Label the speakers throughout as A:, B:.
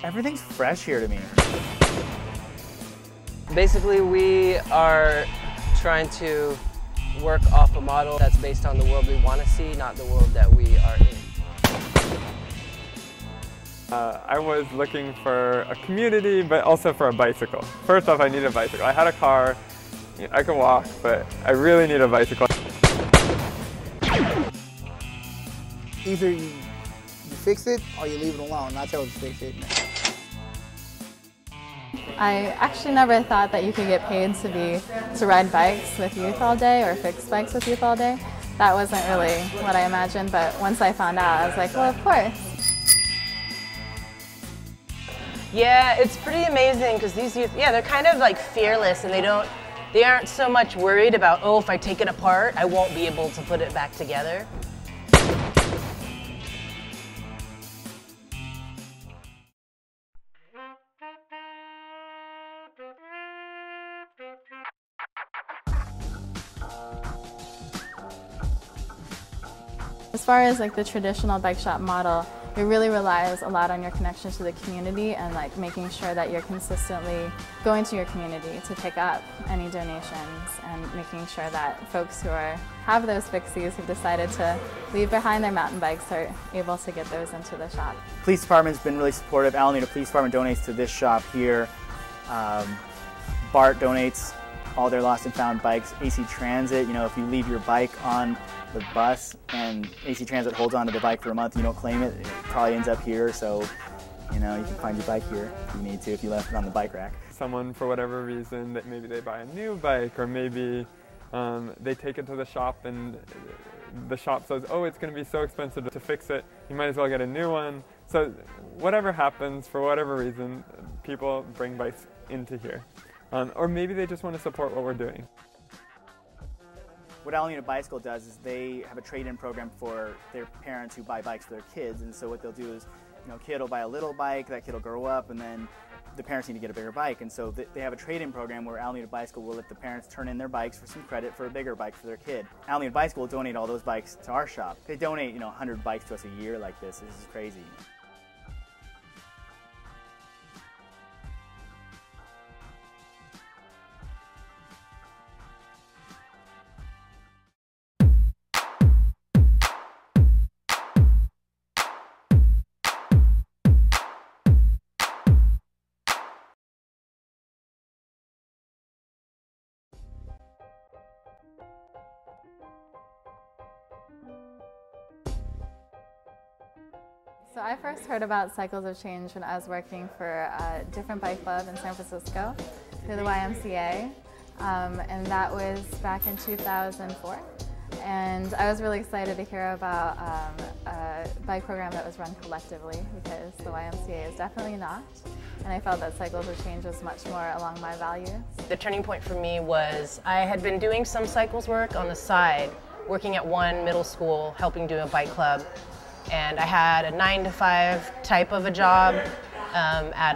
A: Everything's fresh here to me.
B: Basically, we are trying to work off a model that's based on the world we want to see, not the world that we are in.
C: I was looking for a community, but also for a bicycle. First off, I need a bicycle. I had a car, I can walk, but I really need a bicycle.
D: Either you fix it or you leave it alone. I chose to fix it.
E: I actually never thought that you could get paid to ride bikes with youth all day or fix bikes with youth all day. That wasn't really what I imagined, but once I found out, I was like, well, of course.
F: Yeah, it's pretty amazing because these youth, they're kind of like fearless and they aren't so much worried about, oh, if I take it apart, I won't be able to put it back together.
E: As far as like the traditional bike shop model, it really relies a lot on your connection to the community and like making sure that you're consistently going to your community to pick up any donations and making sure that folks who have those fixies who've decided to leave behind their mountain bikes are able to get those into the shop.
A: Police department's been really supportive. Alameda Police Department donates to this shop here. BART donates all their lost and found bikes. AC Transit, if you leave your bike on the bus and AC Transit holds onto the bike for a month, you don't claim it, it probably ends up here, so you can find your bike here if you need to, if you left it on the bike rack.
C: Someone, for whatever reason, that maybe they buy a new bike, or maybe they take it to the shop and the shop says, oh, it's going to be so expensive to fix it, you might as well get a new one. So whatever happens, for whatever reason, people bring bikes into here. Or maybe they just want to support what we're doing.
A: What Alameda Bicycle does is they have a trade-in program for their parents who buy bikes for their kids, and so what they'll do is, kid will buy a little bike, that kid will grow up, and then the parents need to get a bigger bike, and so they have a trade-in program where Alameda Bicycle will let the parents turn in their bikes for some credit for a bigger bike for their kid. Alameda Bicycle will donate all those bikes to our shop. They donate, 100 bikes to us a year like this. This is crazy.
E: So I first heard about Cycles of Change when I was working for a different bike club in San Francisco through the YMCA, and that was back in 2004. And I was really excited to hear about a bike program that was run collectively, because the YMCA is definitely not. And I felt that Cycles of Change was much more along my values. The
F: turning point for me was I had been doing some cycles work on the side, working at one middle school, helping do a bike club. And I had a 9-to-5 type of a job at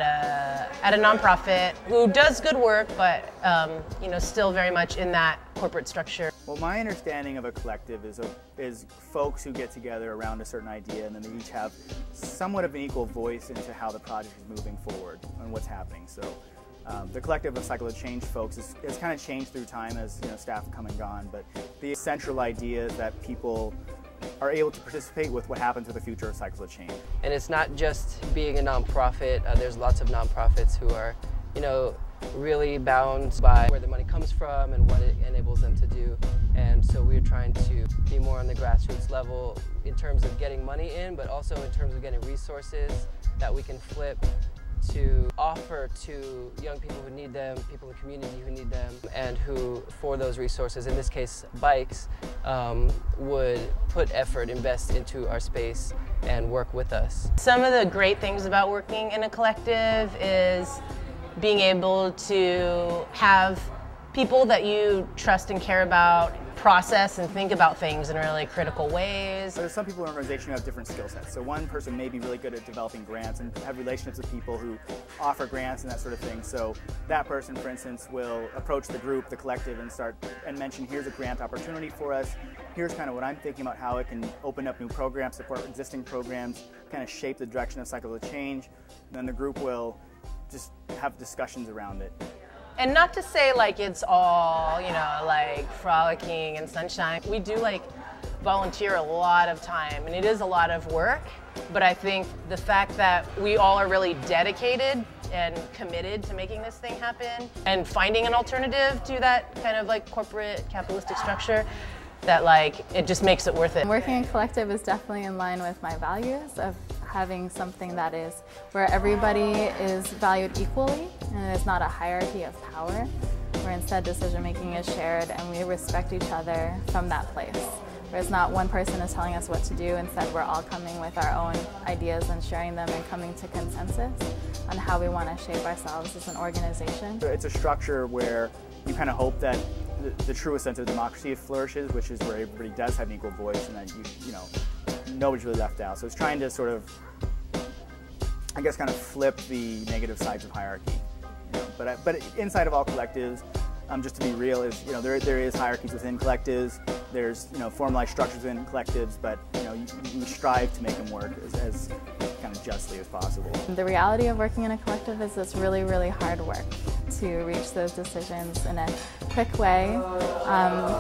F: a nonprofit who does good work, but still very much in that corporate structure.
A: Well, my understanding of a collective is folks who get together around a certain idea, and then they each have somewhat of an equal voice into how the project is moving forward and what's happening. So the collective of Cycle of Change folks has kind of changed through time as staff have come and gone, but the central idea is that people are able to participate with what happens with the future of Cycles of Change.
B: And it's not just being a nonprofit. There's lots of nonprofits who are, really bound by where the money comes from and what it enables them to do. And so we're trying to be more on the grassroots level in terms of getting money in, but also in terms of getting resources that we can flip to offer to young people who need them, people in the community who need them, and who, for those resources, in this case bikes, would put effort, invest into our space and work with us.
F: Some of the great things about working in a collective is being able to have people that you trust and care about process and think about things in really critical ways.
A: There's some people in an organization who have different skill sets. So one person may be really good at developing grants and have relationships with people who offer grants and that sort of thing. So that person, for instance, will approach the group, the collective, and mention, here's a grant opportunity for us. Here's kind of what I'm thinking about how it can open up new programs, support existing programs, kind of shape the direction of Cycles of Change. And then the group will just have discussions around it.
F: And not to say like it's all, you know, like frolicking and sunshine. We do like volunteer a lot of time, and it is a lot of work, but I think the fact that we all are really dedicated and committed to making this thing happen and finding an alternative to that kind of like corporate capitalistic structure, that like it just makes it worth it.
E: Working in collective is definitely in line with my values of having something that is where everybody is valued equally and it's not a hierarchy of power, where instead decision making is shared and we respect each other from that place. Where it's not one person is telling us what to do, instead we're all coming with our own ideas and sharing them and coming to consensus on how we want to shape ourselves as an organization.
A: It's a structure where you kind of hope that the truest sense of democracy flourishes, which is where everybody does have an equal voice and that you know, nobody's really left out. So it's trying to sort of, I guess, kind of flip the negative sides of hierarchy. You know, but inside of all collectives, just to be real, is, you know, there is hierarchies within collectives. There's, you know, formalized structures within collectives, but you know, you strive to make them work as kind of justly as possible.
E: The reality of working in a collective is it's really, really hard work to reach those decisions in a quick way.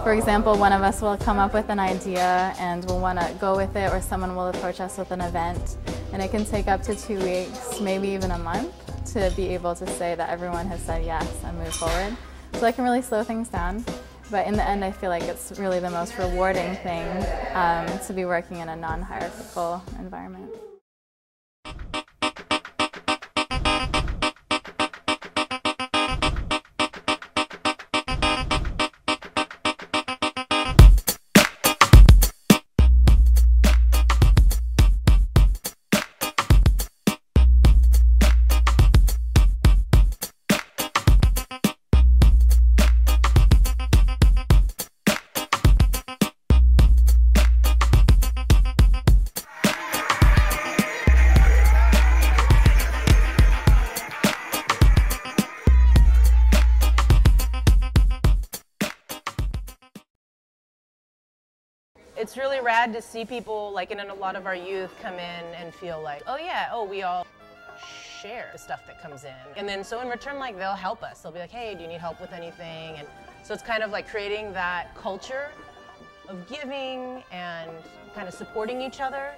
E: For example, one of us will come up with an idea and we'll want to go with it, or someone will approach us with an event, and it can take up to 2 weeks, maybe even a month, to be able to say that everyone has said yes and move forward. So that can really slow things down. But in the end, I feel like it's really the most rewarding thing to be working in a non-hierarchical environment.
F: It's really rad to see people, like in a lot of our youth, come in and feel like, oh yeah, we all share the stuff that comes in. And then so in return, like, they'll help us. They'll be like, hey, do you need help with anything? And so it's kind of like creating that culture of giving and kind of supporting each other,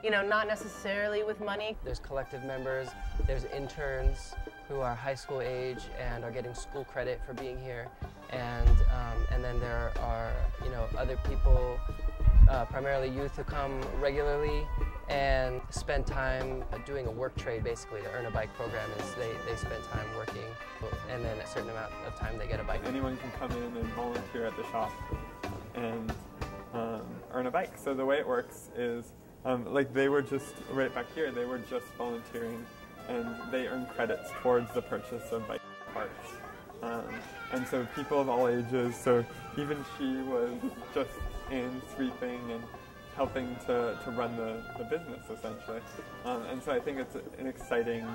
F: you know, not necessarily with money.
B: There's collective members, there's interns who are high school age and are getting school credit for being here. And then there are, you know, other people, primarily youth, who come regularly and spend time doing a work trade. Basically, the Earn a Bike program is they spend time working, and then a certain amount of time they get a bike.
C: Anyone can come in and volunteer at the shop and earn a bike. So the way it works is, like, they were just, right back here, they were just volunteering, and they earn credits towards the purchase of bike parts. And so people of all ages, so even she was just in sweeping and helping to run the business, essentially. And so I think it's an exciting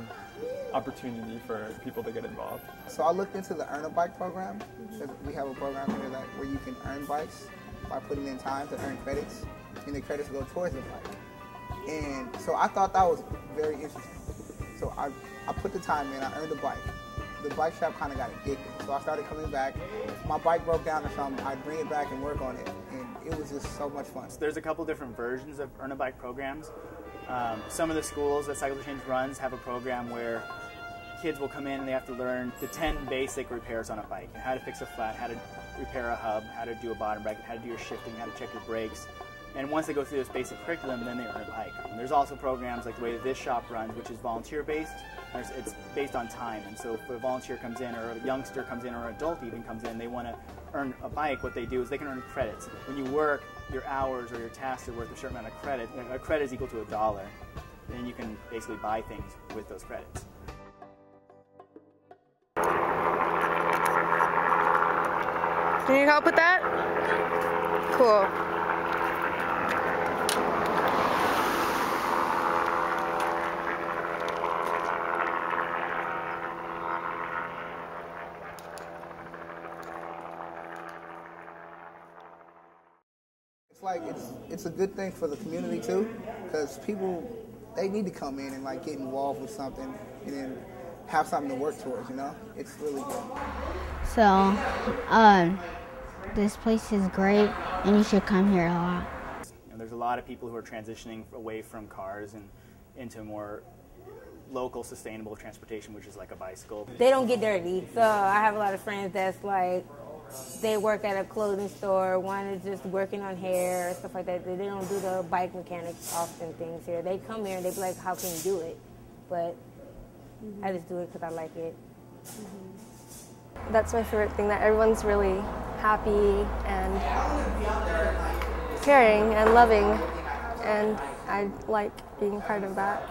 C: opportunity for people to get involved.
D: So I looked into the Earn a Bike program. We have a program here where you can earn bikes by putting in time to earn credits, and the credits go towards the bike. And so I thought that was very interesting. So I put the time in, I earned a bike. The bike shop kind of got addicted. So I started coming back. If my bike broke down or something, I'd bring it back and work on it. And it was just so much fun.
A: There's a couple different versions of Earn a Bike programs. Some of the schools that Cycles of Change runs have a program where kids will come in and they have to learn the 10 basic repairs on a bike. How to fix a flat, how to repair a hub, how to do a bottom bracket, how to do your shifting, how to check your brakes. And once they go through this basic curriculum, then they earn a bike. And there's also programs like the way that this shop runs, which is volunteer-based. It's based on time. And so if a volunteer comes in, or a youngster comes in, or an adult even comes in, they want to earn a bike, what they do is they can earn credits. When you work, your hours or your tasks are worth a certain amount of credit. A credit is equal to $1. And you can basically buy things with those credits.
F: Can you help with that?
G: Cool.
D: It's a good thing for the community too, because people, they need to come in and like get involved with something and then have something to work towards, you know? It's really good.
H: So, this place is great and you should come here a lot.
A: And there's a lot of people who are transitioning away from cars and into more local sustainable transportation, which is like a bicycle.
I: They don't get dirty. So I have a lot of friends that's like, they work at a clothing store, one is just working on hair and stuff like that. They don't do the bike mechanics often things here. They come here and they be like, how can you do it? But I just do it because I like it.
G: That's my favorite thing, that everyone's really happy and caring and loving, and I like being part of that.